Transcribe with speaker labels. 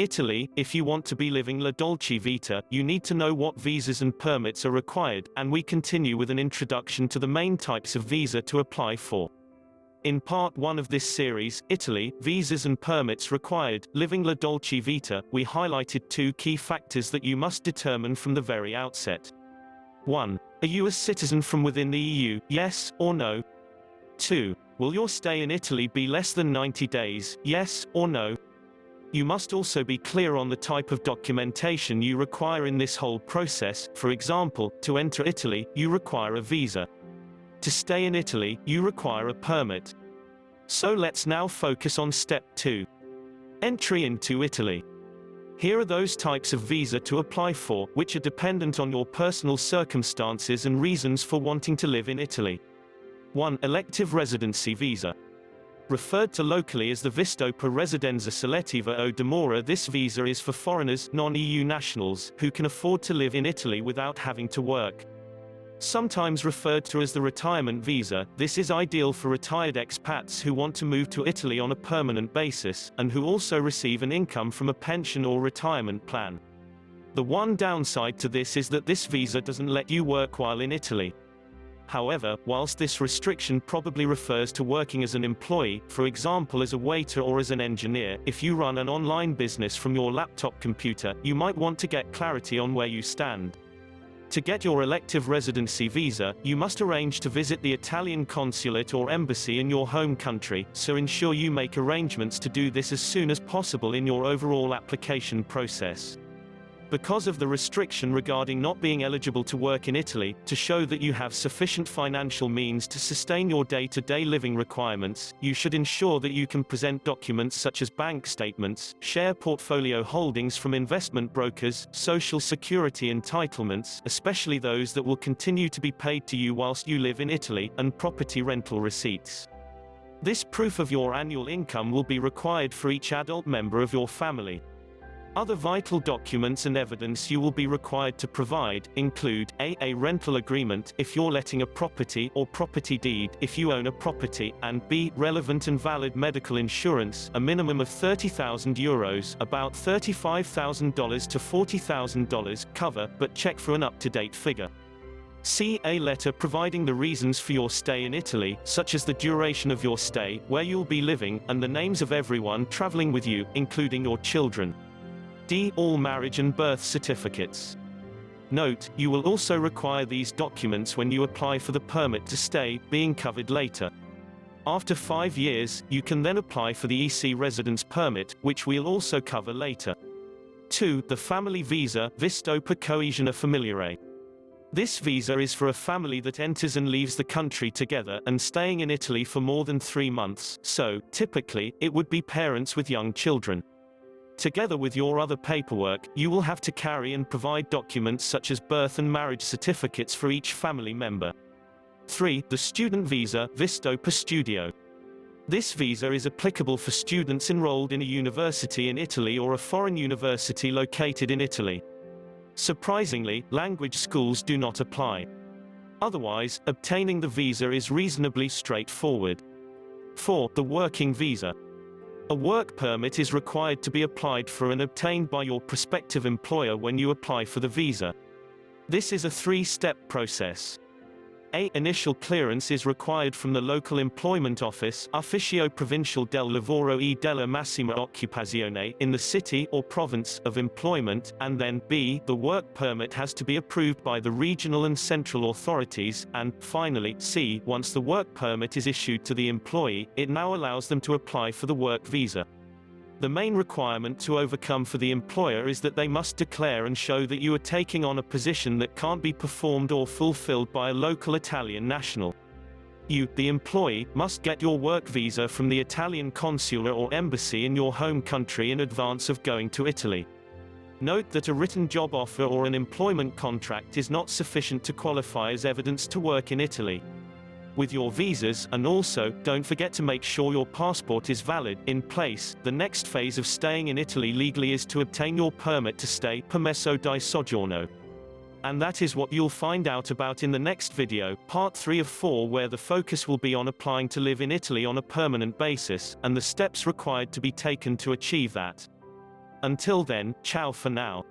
Speaker 1: Italy. If you want to be living La Dolce Vita, you need to know what visas and permits are required, and we continue with an introduction to the main types of visa to apply for. In part 1 of this series, Italy, visas and permits required, living La Dolce Vita, we highlighted 2 key factors that you must determine from the very outset. 1. Are you a citizen from within the EU, yes or no? 2. Will your stay in Italy be less than 90 days, yes or no? You must also be clear on the type of documentation you require in this whole process. For example, to enter Italy, you require a visa. To stay in Italy, you require a permit. So let's now focus on step 2. Entry into Italy. Here are those types of visa to apply for, which are dependent on your personal circumstances and reasons for wanting to live in Italy. 1. Elective residency visa. Referred to locally as the visto per residenza selettiva o dimora, this visa is for foreigners, non-EU nationals, who can afford to live in Italy without having to work. Sometimes referred to as the retirement visa, this is ideal for retired expats who want to move to Italy on a permanent basis, and who also receive an income from a pension or retirement plan. The one downside to this is that this visa doesn't let you work while in Italy. However, whilst this restriction probably refers to working as an employee, for example as a waiter or as an engineer, if you run an online business from your laptop computer, you might want to get clarity on where you stand. To get your elective residency visa, you must arrange to visit the Italian consulate or embassy in your home country, so ensure you make arrangements to do this as soon as possible in your overall application process. Because of the restriction regarding not being eligible to work in Italy, to show that you have sufficient financial means to sustain your day-to-day living requirements, you should ensure that you can present documents such as bank statements, share portfolio holdings from investment brokers, social security entitlements, especially those that will continue to be paid to you whilst you live in Italy, and property rental receipts. This proof of your annual income will be required for each adult member of your family. Other vital documents and evidence you will be required to provide include a rental agreement if you're letting a property, or property deed if you own a property, and b. relevant and valid medical insurance, a minimum of €30,000, about $35,000 to $40,000 cover, but check for an up-to-date figure. C. A letter providing the reasons for your stay in Italy, such as the duration of your stay, where you'll be living, and the names of everyone traveling with you, including your children. D. All marriage and birth certificates. Note, you will also require these documents when you apply for the permit to stay, being covered later. After 5 years, you can then apply for the EC residence permit, which we'll also cover later. 2. The family visa, visto per coesione familiare. This visa is for a family that enters and leaves the country together, and staying in Italy for more than 3 months, so, typically, it would be parents with young children. Together with your other paperwork, you will have to carry and provide documents such as birth and marriage certificates for each family member. 3. The student visa, visto per studio. This visa is applicable for students enrolled in a university in Italy or a foreign university located in Italy. Surprisingly, language schools do not apply. Otherwise, obtaining the visa is reasonably straightforward. 4. The working visa. A work permit is required to be applied for and obtained by your prospective employer when you apply for the visa. This is a 3-step process. A. Initial clearance is required from the local employment office, Ufficio Provincial del Lavoro e della Massima Occupazione, in the city or province of employment, and then B. The work permit has to be approved by the regional and central authorities, and, finally, C. Once the work permit is issued to the employee, it now allows them to apply for the work visa. The main requirement to overcome for the employer is that they must declare and show that you are taking on a position that can't be performed or fulfilled by a local Italian national. You, the employee, must get your work visa from the Italian consular or embassy in your home country in advance of going to Italy. Note that a written job offer or an employment contract is not sufficient to qualify as evidence to work in Italy. With your visas, and also, don't forget to make sure your passport is valid, in place, the next phase of staying in Italy legally is to obtain your permit to stay, permesso di soggiorno. And that is what you'll find out about in the next video, part 3 of 4, where the focus will be on applying to live in Italy on a permanent basis, and the steps required to be taken to achieve that. Until then, ciao for now.